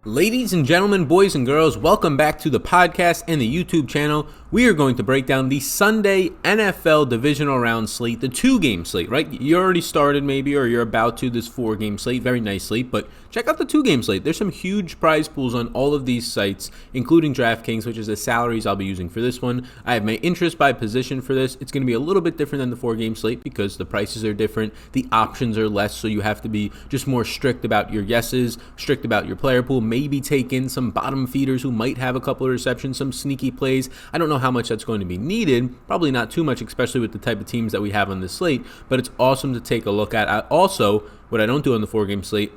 Ladies and gentlemen, boys and girls, welcome back to the podcast and the YouTube channel. We are going to break down the Sunday NFL Divisional Round slate, the 2-game slate, right? You already started maybe, or you're about to this 4-game slate, very nice slate, but check out the 2-game slate. There's some huge prize pools on all of these sites, including Draftkings, which is the salaries I'll be using for this one. I have my interest by position for this. It's going to be a little bit different than the 4-game slate because the prices are different, the options are less, so you have to be just more strict about your yeses, strict about your player pool, maybe take in some bottom feeders who might have a couple of receptions, some sneaky plays. I don't know how much that's going to be needed, probably not too much, especially with the type of teams that we have on this slate, but it's awesome to take a look at. What I don't do on the 4-game slate,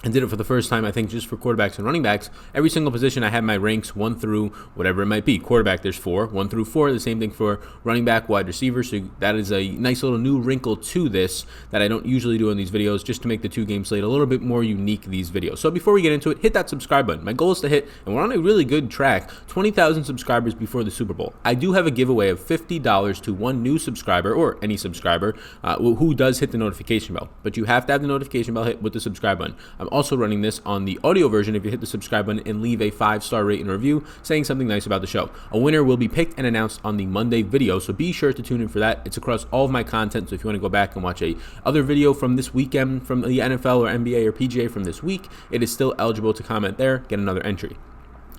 I did it for the first time, I think, just for quarterbacks and running backs. Every single position, I have my ranks 1 through whatever it might be. Quarterback, there's 4, 1 through 4. The same thing for running back, wide receiver. So that is a nice little new wrinkle to this that I don't usually do in these videos, just to make the 2-game slate a little bit more unique, these videos. So before we get into it, hit that subscribe button. My goal is to hit, and we're on a really good track, 20,000 subscribers before the Super Bowl. I do have a giveaway of $50 to one new subscriber, or any subscriber, who does hit the notification bell. But you have to have the notification bell hit with the subscribe button. I'm also running this on the audio version if you hit the subscribe button and leave a 5-star rate and review saying something nice about the show. A winner will be picked and announced on the Monday video, so be sure to tune in for that. It's across all of my content, so if you want to go back and watch a other video from this weekend from the NFL or NBA or PGA from this week, it is still eligible to comment there, get another entry.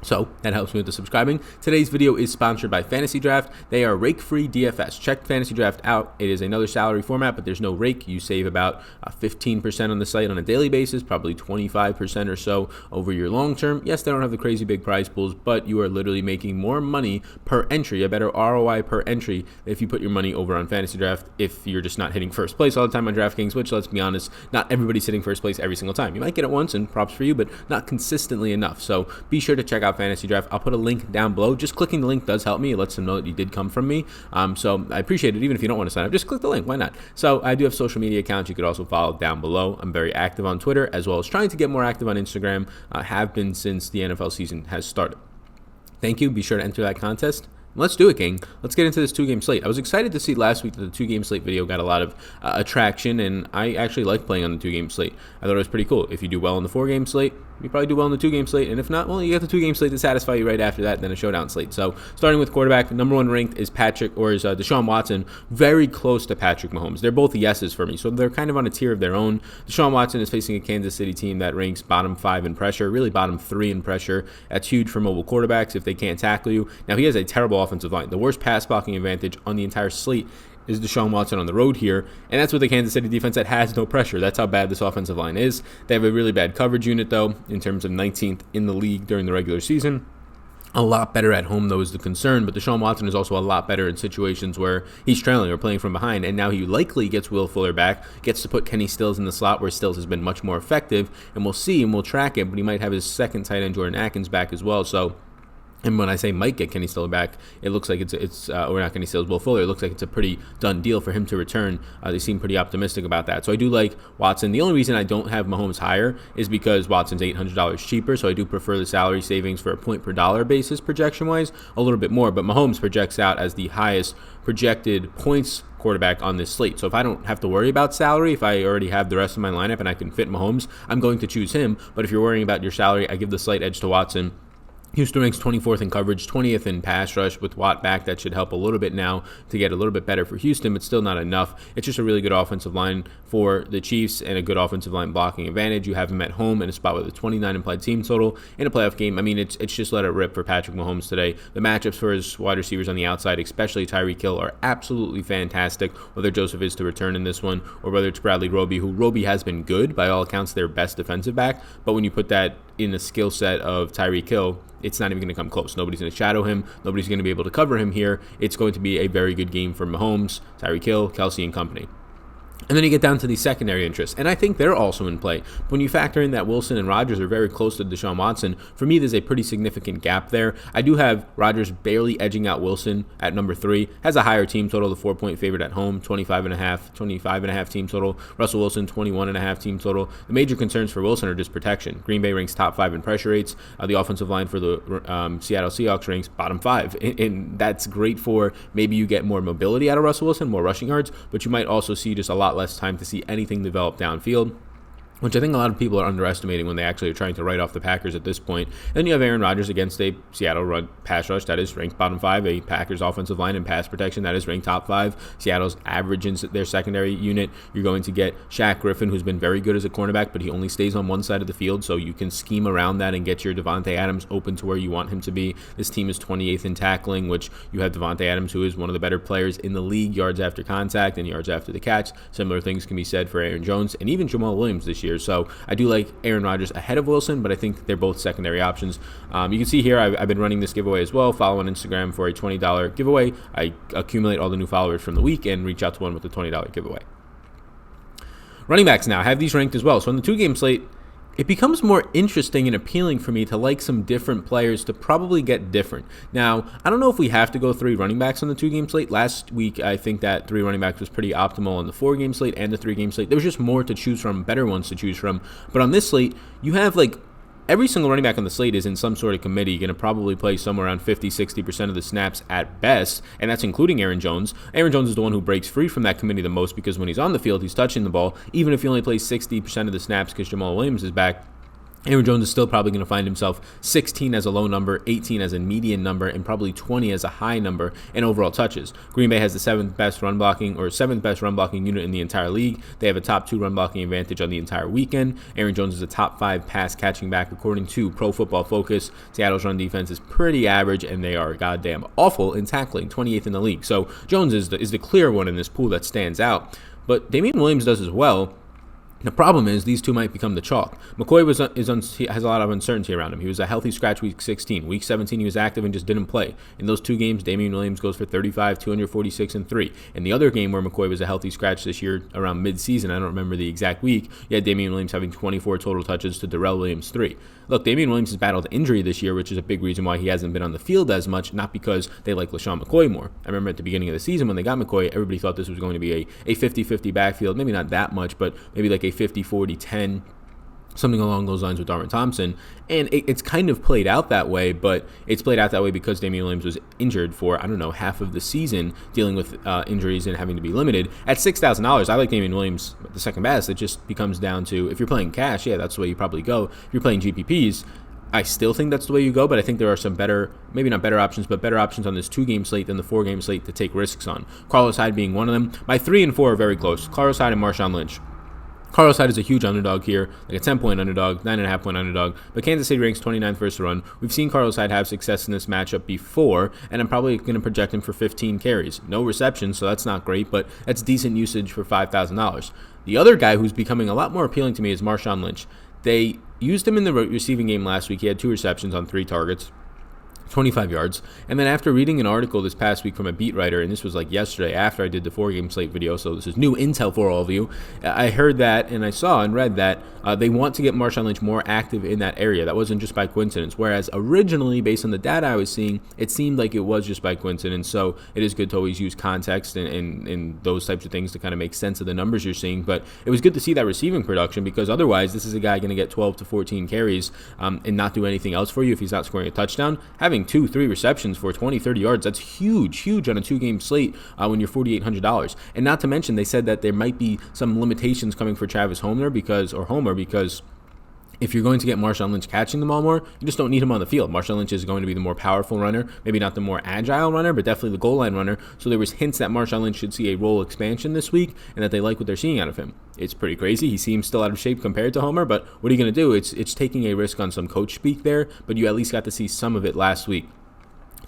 So that helps me with the subscribing. Today's video is sponsored by FantasyDraft. They are rake-free DFS. Check FantasyDraft out. It is another salary format, but there's no rake. You save about 15% on the site on a daily basis, probably 25% or so over your long term. Yes, they don't have the crazy big prize pools, but you are literally making more money per entry, a better ROI per entry if you put your money over on FantasyDraft if you're just not hitting first place all the time on Draftkings, which, let's be honest, not everybody's hitting first place every single time. You might get it once, and props for you, but not consistently enough. So be sure to check out FantasyDraft. I'll put a link down below. Just clicking the link does help me. It lets them know that you did come from me. So I appreciate it. Even if you don't want to sign up, just click the link. Why not? So I do have social media accounts you could also follow down below. I'm very active on Twitter, as well as trying to get more active on Instagram. Have been since the NFL season has started. Thank you. Be sure to enter that contest. Let's do it, gang. Let's get into this 2-game slate. I was excited to see last week that the 2-game slate video got a lot of attraction, and I actually like playing on the 2-game slate. I thought it was pretty cool. If you do well on the 4-game slate, you probably do well in the 2-game slate, and if not, well, you got the 2-game slate to satisfy you right after that, then a showdown slate. So starting with quarterback, number 1 ranked is Deshaun Watson, very close to Patrick Mahomes. They're both yeses for me, so they're kind of on a tier of their own. Deshaun Watson is facing a Kansas City team that ranks bottom 5 in pressure, really bottom 3 in pressure. That's huge for mobile quarterbacks if they can't tackle you. Now, he has a terrible offensive line. The worst pass blocking advantage on the entire slate is Deshaun Watson on the road here, and that's with the Kansas City defense that has no pressure. That's how bad this offensive line is. They have a really bad coverage unit, though, in terms of 19th in the league during the regular season. A lot better at home, though, is the concern, but Deshaun Watson is also a lot better in situations where he's trailing or playing from behind, and now he likely gets Will Fuller back, gets to put Kenny Stills in the slot where Stills has been much more effective, and we'll see, and we'll track it, but he might have his second tight end, Jordan Akins, back as well, so... And when I say might get Kenny Stills back, it looks like or not Kenny Stills, Will Fuller, it looks like it's a pretty done deal for him to return. They seem pretty optimistic about that. So I do like Watson. The only reason I don't have Mahomes higher is because Watson's $800 cheaper, so I do prefer the salary savings for a point per dollar basis projection-wise a little bit more. But Mahomes projects out as the highest projected points quarterback on this slate. So if I don't have to worry about salary, if I already have the rest of my lineup and I can fit Mahomes, I'm going to choose him. But if you're worrying about your salary, I give the slight edge to Watson. Houston ranks 24th in coverage, 20th in pass rush. With Watt back, that should help a little bit now to get a little bit better for Houston, but still not enough. It's just a really good offensive line for the Chiefs and a good offensive line blocking advantage. You have him at home in a spot with a 29 implied team total in a playoff game. I mean, it's just let it rip for Patrick Mahomes today. The matchups for his wide receivers on the outside, especially Tyreek Hill, are absolutely fantastic, whether Joseph is to return in this one or whether it's Bradley Roby, who Roby has been good, by all accounts their best defensive back, but when you put that in the skill set of Tyreek Hill, it's not even going to come close. Nobody's going to shadow him. Nobody's going to be able to cover him here. It's going to be a very good game for Mahomes, Tyreek Hill, Kelsey, and company. And then you get down to the secondary interests, and I think they're also in play. When you factor in that Wilson and Rodgers are very close to Deshaun Watson, for me, there's a pretty significant gap there. I do have Rodgers barely edging out Wilson at number 3, has a higher team total, the 4-point favorite at home, 25.5 team total. Russell Wilson, 21.5 team total. The major concerns for Wilson are just protection. Green Bay ranks top 5 in pressure rates. The offensive line for the Seattle Seahawks ranks bottom 5, and that's great for maybe you get more mobility out of Russell Wilson, more rushing yards, but you might also see just a lot less time to see anything develop downfield. which I think a lot of people are underestimating when they actually are trying to write off the Packers at this point. Then you have Aaron Rodgers against a Seattle run pass rush that is ranked bottom 5, a Packers offensive line and pass protection that is ranked top 5. Seattle's average in their secondary unit. You're going to get Shaq Griffin, who's been very good as a cornerback, but he only stays on one side of the field, so you can scheme around that and get your Davante Adams open to where you want him to be. This team is 28th in tackling, which you have Davante Adams, who is one of the better players in the league, yards after contact and yards after the catch. Similar things can be said for Aaron Jones and even Jamal Williams this year. So I do like Aaron Rodgers ahead of Wilson, but I think they're both secondary options. You can see here I've been running this giveaway as well. Follow on Instagram for a $20 giveaway. I accumulate all the new followers from the week and reach out to one with a $20 giveaway. Running backs now, I have these ranked as well. So on the 2-game slate, it becomes more interesting and appealing for me to like some different players to probably get different. Now, I don't know if we have to go 3 running backs on the 2-game slate. Last week, I think that 3 running backs was pretty optimal on the 4-game slate and the 3-game slate. There was just more to choose from, better ones to choose from. But on this slate, you have every single running back on the slate is in some sort of committee, going to probably play somewhere around 50-60% of the snaps at best, and that's including Aaron Jones. Aaron Jones is the one who breaks free from that committee the most because when he's on the field, he's touching the ball. Even if he only plays 60% of the snaps because Jamal Williams is back, Aaron Jones is still probably going to find himself 16 as a low number, 18 as a median number, and probably 20 as a high number in overall touches. Green Bay has the 7th best run blocking unit in the entire league. They have a top 2 run blocking advantage on the entire weekend. Aaron Jones is a top 5 pass catching back according to Pro Football Focus. Seattle's run defense is pretty average, and they are goddamn awful in tackling, 28th in the league. So Jones is the clear one in this pool that stands out, but Damian Williams does as well. The problem is these two might become the chalk. McCoy has a lot of uncertainty around him. He was a healthy scratch week 16. Week 17, he was active and just didn't play. In those 2 games, Damian Williams goes for 35, 246, and 3. In the other game where McCoy was a healthy scratch this year around mid-season, I don't remember the exact week, you had Damian Williams having 24 total touches to Darrell Williams 3. Look, Damian Williams has battled injury this year, which is a big reason why he hasn't been on the field as much, not because they like LaShawn McCoy more. I remember at the beginning of the season when they got McCoy, everybody thought this was going to be a 50-50 backfield, maybe not that much, but maybe like a 50-40-10, something along those lines with Darwin Thompson. And it's kind of played out that way, but it's played out that way because Damian Williams was injured for, half of the season, dealing with injuries and having to be limited. At $6,000, I like Damian Williams the second best. It just becomes down to, if you're playing cash, yeah, that's the way you probably go. If you're playing GPPs, I still think that's the way you go, but I think there are some better, maybe not better options, but better options on this 2-game slate than the 4-game slate to take risks on. Carlos Hyde being one of them. My 3 and 4 are very close. Carlos Hyde and Marshawn Lynch. Carlos Hyde is a huge underdog here, like a 10-point underdog, 9.5-point underdog, but Kansas City ranks 29th versus the run. We've seen Carlos Hyde have success in this matchup before, and I'm probably going to project him for 15 carries. No receptions, so that's not great, but that's decent usage for $5,000. The other guy who's becoming a lot more appealing to me is Marshawn Lynch. They used him in the receiving game last week. He had 2 receptions on 3 targets. 25 yards. And then after reading an article this past week from a beat writer, and this was like yesterday after I did the 4-game slate video, so this is new intel for all of you, I heard that and I saw and read that they want to get Marshawn Lynch more active in that area. That wasn't just by coincidence, whereas originally, based on the data I was seeing, it seemed like it was just by coincidence. So it is good to always use context and those types of things to kind of make sense of the numbers you're seeing. But it was good to see that receiving production, because otherwise this is a guy going to get 12 to 14 carries and not do anything else for you if he's not scoring a touchdown. Having 2-3 receptions for 20-30 yards, that's huge on a 2-game slate when you're $4,800. And not to mention, they said that there might be some limitations coming for Travis Homer because if you're going to get Marshawn Lynch catching the ball more, you just don't need him on the field. Marshawn Lynch is going to be the more powerful runner, maybe not the more agile runner, but definitely the goal line runner. So there was hints that Marshawn Lynch should see a role expansion this week and that they like what they're seeing out of him. It's pretty crazy. He seems still out of shape compared to Homer, but what are you going to do? It's taking a risk on some coach speak there, but you at least got to see some of it last week.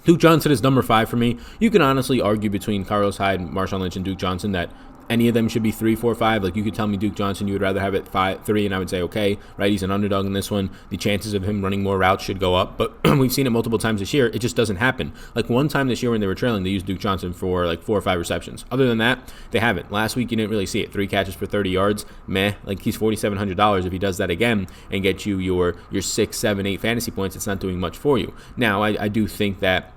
Duke Johnson is number 5 for me. You can honestly argue between Carlos Hyde, Marshawn Lynch, and Duke Johnson that any of them should be 3, 4, 5. Like, you could tell me Duke Johnson, you would rather have it 3, and I would say, okay, right, he's an underdog in this one. The chances of him running more routes should go up, but we've seen it multiple times this year. It just doesn't happen. Like, one time this year when they were trailing, they used Duke Johnson for like 4 or 5 receptions. Other than that, they haven't. Last week, you didn't really see it. 3 catches for 30 yards. Meh. Like, he's $4,700. If he does that again and gets you your 6, 7, 8 fantasy points, it's not doing much for you. Now, I do think that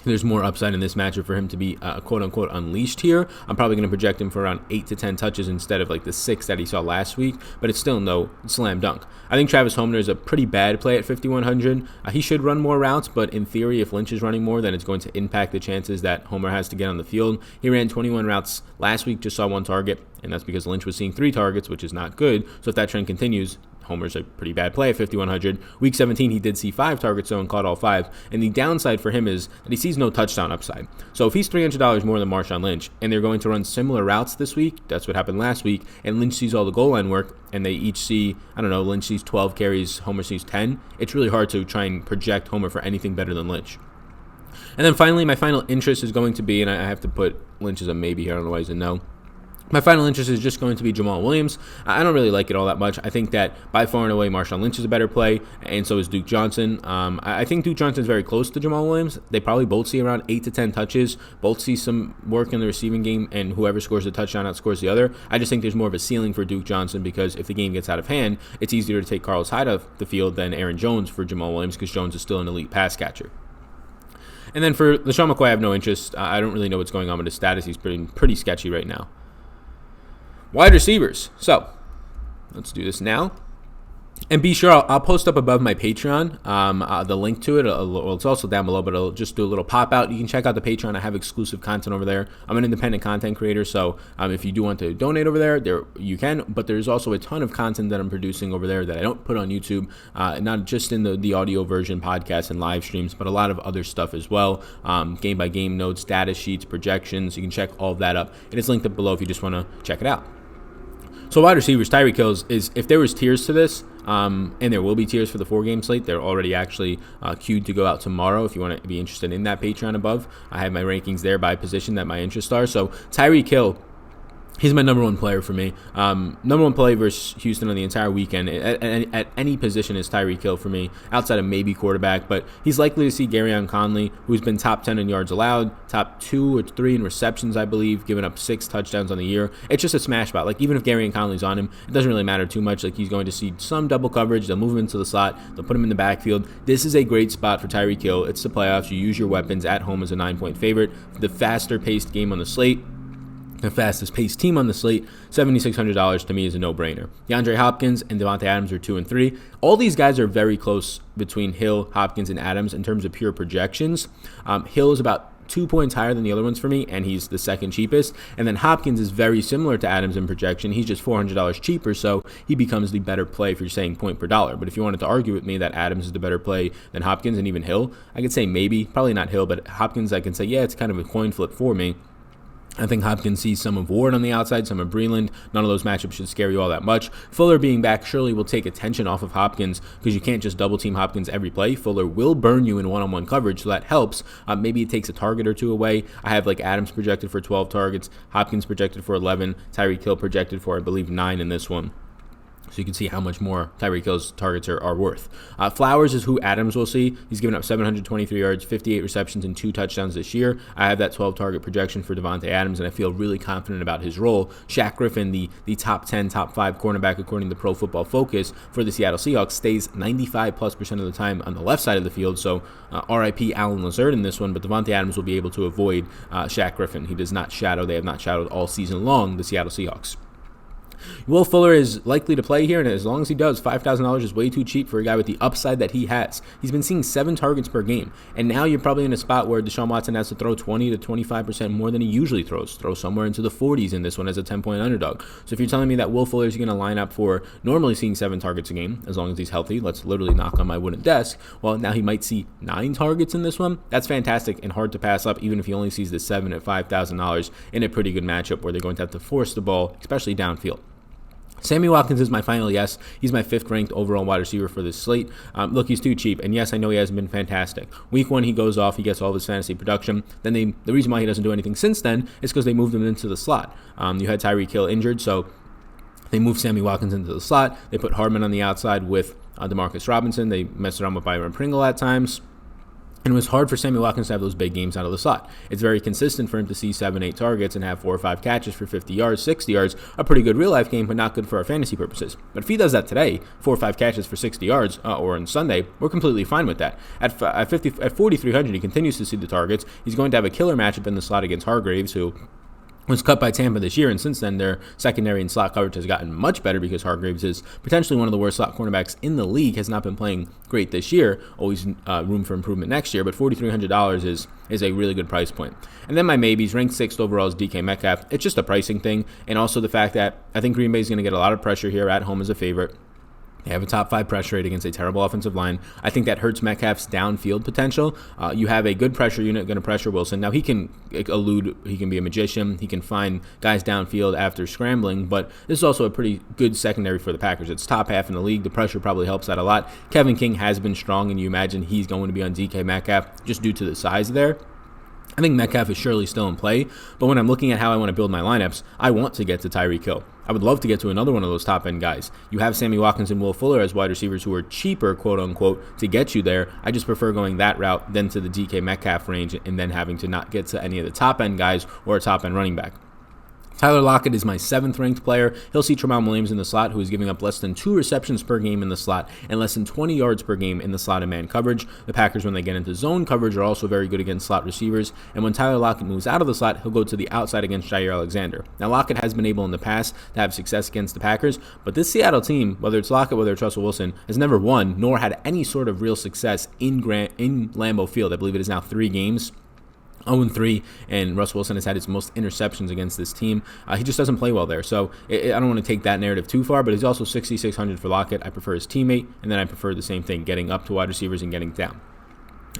There's more upside in this matchup for him to be quote-unquote unleashed here. I'm probably going to project him for around 8 to 10 touches instead of like the 6 that he saw last week, but it's still no slam dunk. I think Travis Homer is a pretty bad play at 5,100. He should run more routes, but in theory, if Lynch is running more, then it's going to impact the chances that Homer has to get on the field. He ran 21 routes last week, just saw 1 target, and that's because Lynch was seeing 3 targets, which is not good. So if that trend continues, Homer's a pretty bad play at 5,100. Week 17, he did see 5 targets, though, and caught all 5. And the downside for him is that he sees no touchdown upside. So if he's $300 more than Marshawn Lynch, and they're going to run similar routes this week, that's what happened last week, and Lynch sees all the goal line work, and they each see, Lynch sees 12 carries, Homer sees 10, it's really hard to try and project Homer for anything better than Lynch. And then finally, my final interest is going to be, and I have to put Lynch as a maybe here, otherwise a no. My final interest is just going to be Jamal Williams. I don't really like it all that much. I think that by far and away, Marshawn Lynch is a better play, and so is Duke Johnson. I think Duke Johnson is very close to Jamal Williams. They probably both see around 8 to 10 touches. Both see some work in the receiving game, and whoever scores the touchdown outscores the other. I just think there's more of a ceiling for Duke Johnson because if the game gets out of hand, it's easier to take Carlos Hyde off the field than Aaron Jones for Jamal Williams because Jones is still an elite pass catcher. And then for LeSean McCoy, I have no interest. I don't really know what's going on with his status. He's pretty sketchy right now. Wide receivers. So, let's do this now. And be sure, I'll post up above my Patreon the link to it. It's also down below, but I'll just do a little pop out. You can check out the Patreon. I have exclusive content over there. I'm an independent content creator, so if you do want to donate over there you can. But there's also a ton of content that I'm producing over there that I don't put on YouTube, not just in the audio version, podcasts and live streams, but a lot of other stuff as well. Game-by-game notes, data sheets, projections. You can check all of that up. It is linked up below if you just want to check it out. So wide receivers, Tyreek Hill is, if there was tiers to this, and there will be tiers for the 4-game slate, they're already actually queued to go out tomorrow if you want to be interested in that Patreon above. I have my rankings there by position that my interests are. So Tyreek Hill, he's my number one player for me. Number one play versus Houston on the entire weekend at any position is Tyreek Hill for me, outside of maybe quarterback. But he's likely to see Garyon Conley, who's been top 10 in yards allowed, top 2 or 3 in receptions, I believe, giving up 6 touchdowns on the year. It's just a smash spot. Like, even if Garyon Conley's on him, it doesn't really matter too much. Like, he's going to see some double coverage. They'll move him into the slot. They'll put him in the backfield. This is a great spot for Tyreek Hill. It's the playoffs. You use your weapons at home as a 9-point favorite. The faster-paced game on the slate. The fastest paced team on the slate, $7,600 to me is a no-brainer. DeAndre Hopkins and Davante Adams are 2 and 3. All these guys are very close between Hill, Hopkins, and Adams in terms of pure projections. Hill is about 2 points higher than the other ones for me, and he's the second cheapest. And then Hopkins is very similar to Adams in projection. He's just $400 cheaper, so he becomes the better play if you're saying point per dollar. But if you wanted to argue with me that Adams is the better play than Hopkins and even Hill, I could say maybe, probably not Hill, but Hopkins I can say, yeah, it's kind of a coin flip for me. I think Hopkins sees some of Ward on the outside, some of Breeland. None of those matchups should scare you all that much. Fuller being back surely will take attention off of Hopkins because you can't just double-team Hopkins every play. Fuller will burn you in one-on-one coverage, so that helps. Maybe it takes a target or two away. I have like Adams projected for 12 targets, Hopkins projected for 11, Tyreek Hill projected for, I believe, 9 in this one. So you can see how much more Tyreek Hill's targets are worth. Flowers is who Adams will see. He's given up 723 yards, 58 receptions, and 2 touchdowns this year. I have that 12-target projection for Davante Adams, and I feel really confident about his role. Shaq Griffin, the top 10, top 5 cornerback according to Pro Football Focus for the Seattle Seahawks, stays 95+% of the time on the left side of the field. So RIP Alan Lazard in this one, but Davante Adams will be able to avoid Shaq Griffin. He does not shadow. They have not shadowed all season long, the Seattle Seahawks. Will Fuller is likely to play here, and as long as he does, $5,000 is way too cheap for a guy with the upside that he has. He's been seeing 7 targets per game, and now you're probably in a spot where Deshaun Watson has to throw 20 to 25% more than he usually throws. Throw somewhere into the 40s in this one as a 10-point underdog. So if you're telling me that Will Fuller is going to line up for normally seeing 7 targets a game, as long as he's healthy, let's literally knock on my wooden desk, well, now he might see 9 targets in this one. That's fantastic and hard to pass up, even if he only sees the 7 at $5,000 in a pretty good matchup where they're going to have to force the ball, especially downfield. Sammy Watkins is my final yes. He's my 5th ranked overall wide receiver for this slate. Look, he's too cheap, and yes, I know he hasn't been fantastic. Week 1, he goes off, he gets all of his fantasy production. Then the reason why he doesn't do anything since then is because they moved him into the slot. You had Tyreek Hill injured, so they moved Sammy Watkins into the slot. They put Hardman on the outside with Demarcus Robinson. They messed around with Byron Pringle at times. And it was hard for Sammy Watkins to have those big games out of the slot. It's very consistent for him to see 7, 8 targets and have 4 or 5 catches for 50 yards, 60 yards. A pretty good real-life game, but not good for our fantasy purposes. But if he does that today, 4 or 5 catches for 60 yards, or on Sunday, we're completely fine with that. At 4,300, he continues to see the targets. He's going to have a killer matchup in the slot against Hargraves, who was cut by Tampa this year, and since then their secondary and slot coverage has gotten much better because Hargraves is potentially one of the worst slot cornerbacks in the league, has not been playing great this year, always room for improvement next year, but $4,300 is a really good price point. And then my maybes, ranked 6th overall is DK Metcalf. It's just a pricing thing, and also the fact that I think Green Bay is going to get a lot of pressure here at home as a favorite. They have a top 5 pressure rate against a terrible offensive line. I think that hurts Metcalf's downfield potential. You have a good pressure unit going to pressure Wilson. Now, he can elude, he can be a magician, he can find guys downfield after scrambling, but this is also a pretty good secondary for the Packers. It's top half in the league. The pressure probably helps that a lot. Kevin King has been strong, and you imagine he's going to be on DK Metcalf just due to the size there. I think Metcalf is surely still in play, but when I'm looking at how I want to build my lineups, I want to get to Tyreek Hill. I would love to get to another one of those top-end guys. You have Sammy Watkins and Will Fuller as wide receivers who are cheaper, quote-unquote, to get you there. I just prefer going that route than to the DK Metcalf range and then having to not get to any of the top-end guys or a top-end running back. Tyler Lockett is my 7th ranked player. He'll see Tramon Williams in the slot, who is giving up less than 2 receptions per game in the slot and less than 20 yards per game in the slot and man coverage. The Packers, when they get into zone coverage, are also very good against slot receivers. And when Tyler Lockett moves out of the slot, he'll go to the outside against Jair Alexander. Now, Lockett has been able in the past to have success against the Packers, but this Seattle team, whether it's Lockett, whether it's Russell Wilson, has never won nor had any sort of real success in Lambeau Field. I believe it is now 3 games. 0-3, and Russell Wilson has had his most interceptions against this team. He just doesn't play well there, so I don't want to take that narrative too far, but he's also 6,600 for Lockett. I prefer his teammate, and then I prefer the same thing, getting up to wide receivers and getting down.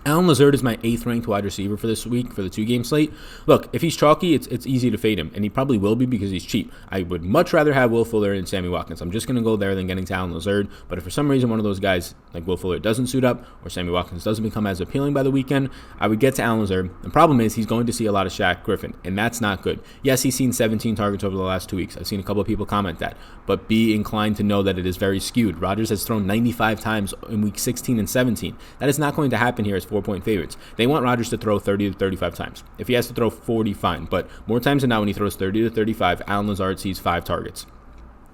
Allen Lazard is my 8th ranked wide receiver for this week for the 2-game slate. Look, if he's chalky, it's easy to fade him, and he probably will be because he's cheap. I would much rather have Will Fuller and Sammy Watkins. I'm just going to go there than getting to Allen Lazard, but if for some reason one of those guys like Will Fuller doesn't suit up or Sammy Watkins doesn't become as appealing by the weekend, I would get to Allen Lazard. The problem is he's going to see a lot of Shaq Griffin, and that's not good. Yes, he's seen 17 targets over the last 2 weeks. I've seen a couple of people comment that, but be inclined to know that it is very skewed. Rodgers has thrown 95 times in week 16 and 17. That is not going to happen here as 4-point favorites. They want Rodgers to throw 30 to 35 times. If he has to throw 40, fine. But more times than not, when he throws 30 to 35, Allen Lazard sees 5 targets.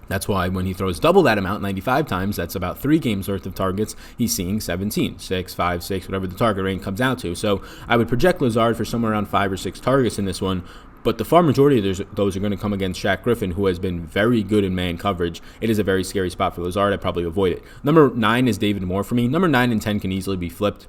That's why when he throws double that amount, 95 times, that's about 3 games worth of targets, he's seeing 17, 6, 5, 6, whatever the target range comes out to. So I would project Lazard for somewhere around 5 or 6 targets in this one. But the far majority of those are going to come against Shaq Griffin, who has been very good in man coverage. It is a very scary spot for Lazard. I'd probably avoid it. Number 9 is David Moore for me. Number 9 and 10 can easily be flipped.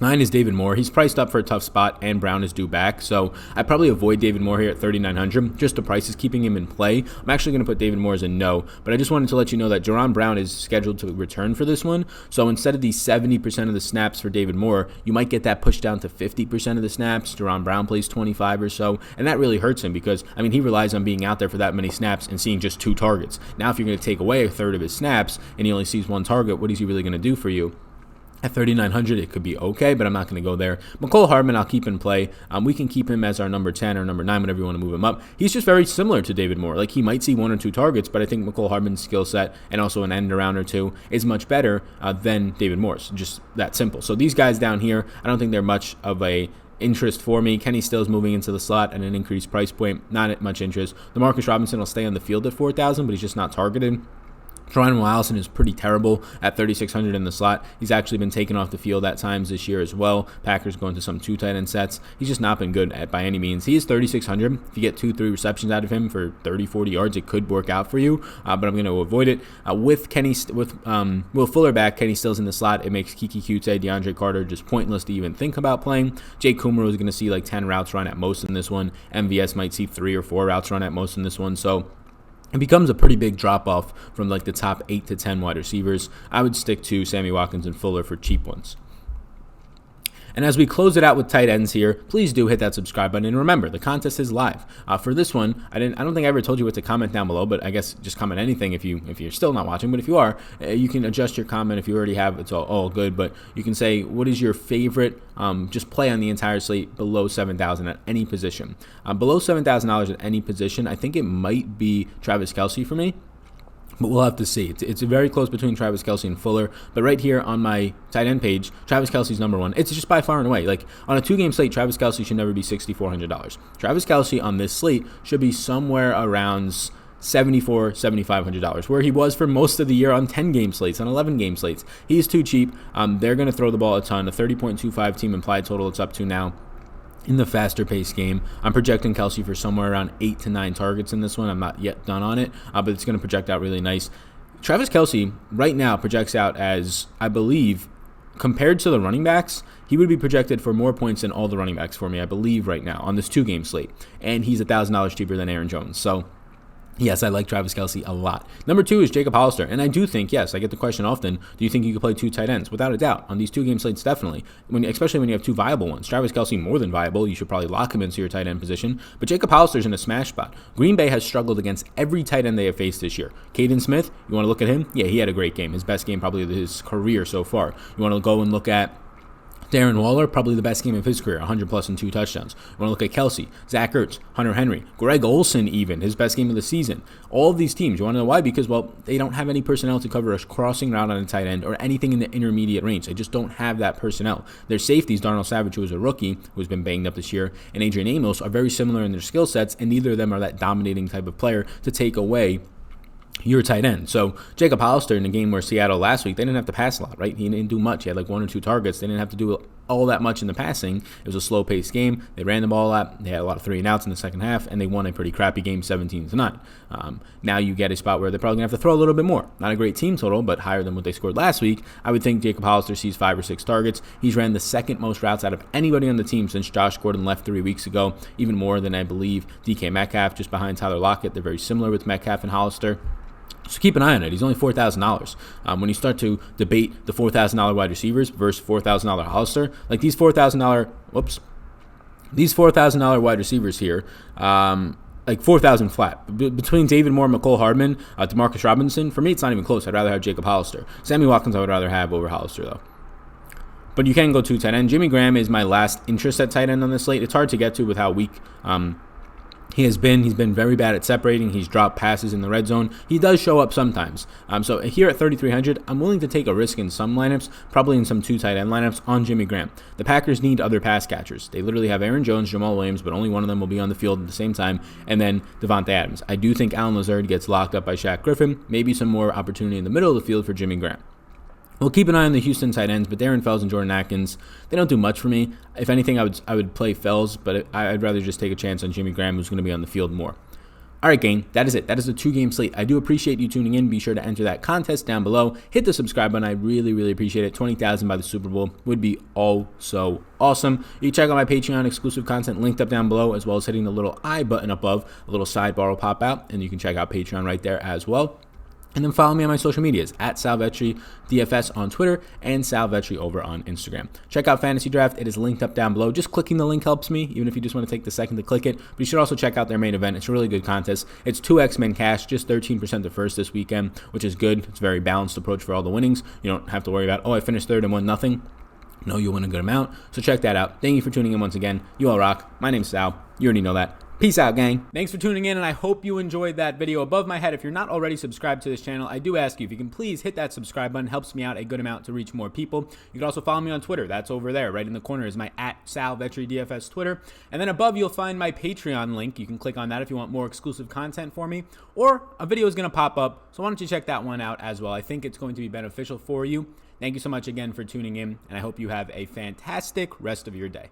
9 is David Moore. He's priced up for a tough spot, and Brown is due back. So I'd probably avoid David Moore here at 3,900. Just the price is keeping him in play. I'm actually going to put David Moore as a no, but I just wanted to let you know that Jerron Brown is scheduled to return for this one. So instead of the 70% of the snaps for David Moore, you might get that pushed down to 50% of the snaps. Jerron Brown plays 25 or so, and that really hurts him because, I mean, he relies on being out there for that many snaps and seeing just 2 targets. Now, if you're going to take away a third of his snaps and he only sees 1 target, what is he really going to do for you? At 3,900, it could be okay, but I'm not going to go there. Mecole Hardman, I'll keep in play. We can keep him as our number 10 or number 9, whatever you want to move him up. He's just very similar to David Moore. Like, he might see 1 or 2 targets, but I think Mecole Hardman's skill set and also an end around or 2 is much better than David Moore's. Just that simple. So these guys down here, I don't think they're much of a interest for me. Kenny Stills moving into the slot at an increased price point, not at much interest. DeMarcus Robinson will stay on the field at 4,000, but he's just not targeted. Geronimo Allison is pretty terrible at 3,600 in the slot. He's actually been taken off the field at times this year as well. Packers going to some 2 tight end sets. He's just not been good by any means. He is 3,600. If you get 2-3 receptions out of him for 30, 40 yards, it could work out for you, but I'm going to avoid it. With Will Fuller back, Kenny Stills in the slot, it makes Kiki Kute, DeAndre Carter just pointless to even think about playing. Jake Kumerow is going to see like 10 routes run at most in this one. MVS might see 3 or 4 routes run at most in this one. So it becomes a pretty big drop-off from like the top 8 to 10 wide receivers. I would stick to Sammy Watkins and Fuller for cheap ones. And as we close it out with tight ends here, please do hit that subscribe button. And remember, the contest is live. For this one, I don't think I ever told you what to comment down below, but I guess just comment anything if you're still not watching. But if you are, you can adjust your comment. If you already have, it's all good. But you can say, what is your favorite just play on the entire slate below $7,000 at any position? Below $7,000 at any position, I think it might be Travis Kelce for me. but we'll have to see. It's very close between Travis Kelce and Fuller. But right here on my tight end page, Travis Kelce's number one. It's just by far and away. Like on a 2-game slate, Travis Kelce should never be $6,400. Travis Kelce on this slate should be somewhere around $7,400, $7,500, where he was for most of the year on 10-game slates, on 11-game slates. He's too cheap. They're going to throw the ball a ton. A 30.25 team implied total it's up to now. In the faster paced game, I'm projecting Kelce for somewhere around 8 to 9 targets in this one. I'm not yet done on it, but it's going to project out really nice. Travis Kelce right now projects out as, I believe, compared to the running backs, he would be projected for more points than all the running backs for me, I believe, right now on this 2-game slate. And he's $1,000 cheaper than Aaron Jones. So yes, I like Travis Kelce a lot. Number 2 is Jacob Hollister. And I do think, yes, I get the question often, do you think you could play 2 tight ends? Without a doubt. On these 2-game slates, definitely. Especially when you have 2 viable ones. Travis Kelce, more than viable. You should probably lock him into your tight end position. But Jacob Hollister's in a smash spot. Green Bay has struggled against every tight end they have faced this year. Caden Smith, you want to look at him? Yeah, he had a great game. His best game probably of his career so far. You want to go and look at Darren Waller, probably the best game of his career, 100-plus and 2 touchdowns. You want to look at Kelce, Zach Ertz, Hunter Henry, Greg Olsen even, his best game of the season. All of these teams, you want to know why? Because, well, they don't have any personnel to cover a crossing route on a tight end or anything in the intermediate range. They just don't have that personnel. Their safeties, Darnell Savage, who is a rookie, who's been banged up this year, and Adrian Amos are very similar in their skill sets, and neither of them are that dominating type of player to take away your tight end. So Jacob Hollister in the game where Seattle last week, they didn't have to pass a lot, right? He didn't do much. He had like 1 or 2 targets. They didn't have to do all that much in the passing. It was a slow-paced game. They ran the ball a lot. They had a lot of 3-and-outs in the second half, and they won a pretty crappy game 17-9. Now you get a spot where they're probably going to have to throw a little bit more. Not a great team total, but higher than what they scored last week. I would think Jacob Hollister sees 5 or 6 targets. He's ran the second most routes out of anybody on the team since Josh Gordon left 3 weeks ago, even more than I believe DK Metcalf, just behind Tyler Lockett. They're very similar with Metcalf and Hollister. So keep an eye on it. He's only $4,000. When you start to debate the $4,000 wide receivers versus $4,000 Hollister, like these $4,000 wide receivers here, like 4,000 flat. Between David Moore, McCole Hardman, Demarcus Robinson, for me, it's not even close. I'd rather have Jacob Hollister. Sammy Watkins, I would rather have over Hollister, though. But you can go 2 tight end. Jimmy Graham is my last interest at tight end on this slate. It's hard to get to with how weak he's been very bad at separating. He's dropped passes in the red zone. He does show up sometimes. So here at 3,300, I'm willing to take a risk in some lineups, probably in some 2 tight end lineups on Jimmy Graham. The Packers need other pass catchers. They literally have Aaron Jones, Jamal Williams, but only one of them will be on the field at the same time, and then Devontae Adams. I do think Allen Lazard gets locked up by Shaq Griffin. Maybe some more opportunity in the middle of the field for Jimmy Graham. We'll keep an eye on the Houston tight ends, but Darren Fells and Jordan Atkins, they don't do much for me. If anything, I would play Fells, but I'd rather just take a chance on Jimmy Graham, who's going to be on the field more. All right, gang, that is it. That is a 2-game slate. I do appreciate you tuning in. Be sure to enter that contest down below. Hit the subscribe button. I really, really appreciate it. 20,000 by the Super Bowl would be so awesome. You can check out my Patreon exclusive content linked up down below, as well as hitting the little I button above. A little sidebar will pop out, and you can check out Patreon right there as well. And then follow me on my social medias, at Sal Vetri DFS on Twitter and Sal Vetri over on Instagram. Check out Fantasy Draft. It is linked up down below. Just clicking the link helps me, even if you just want to take the second to click it. But you should also check out their main event. It's a really good contest. It's 2 X-Men cash, just 13% to first this weekend, which is good. It's a very balanced approach for all the winnings. You don't have to worry about, I finished third and won nothing. No, you'll win a good amount. So check that out. Thank you for tuning in once again. You all rock. My name's Sal. You already know that. Peace out, gang. Thanks for tuning in, and I hope you enjoyed that video. Above my head, if you're not already subscribed to this channel, I do ask you if you can please hit that subscribe button. Helps me out a good amount to reach more people. You can also follow me on Twitter. That's over there. Right in the corner is my @SalVetriDFS Twitter. And then above, you'll find my Patreon link. You can click on that if you want more exclusive content for me. Or a video is going to pop up, so why don't you check that one out as well. I think it's going to be beneficial for you. Thank you so much again for tuning in, and I hope you have a fantastic rest of your day.